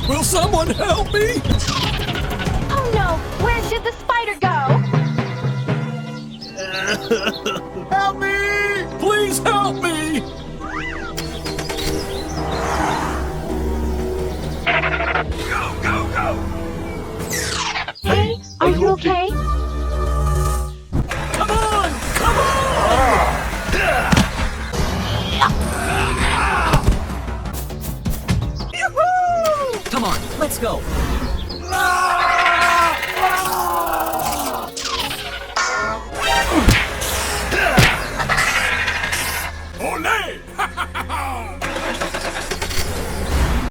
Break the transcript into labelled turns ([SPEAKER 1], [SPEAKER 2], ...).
[SPEAKER 1] Will someone help me?
[SPEAKER 2] Oh no! Where should the spider go?
[SPEAKER 1] Help me! Please help me! Go, go, go!
[SPEAKER 2] Hey, are you okay?
[SPEAKER 1] Come on! Come on! Yoo-hoo!
[SPEAKER 3] Come on, let's go.
[SPEAKER 1] Ah!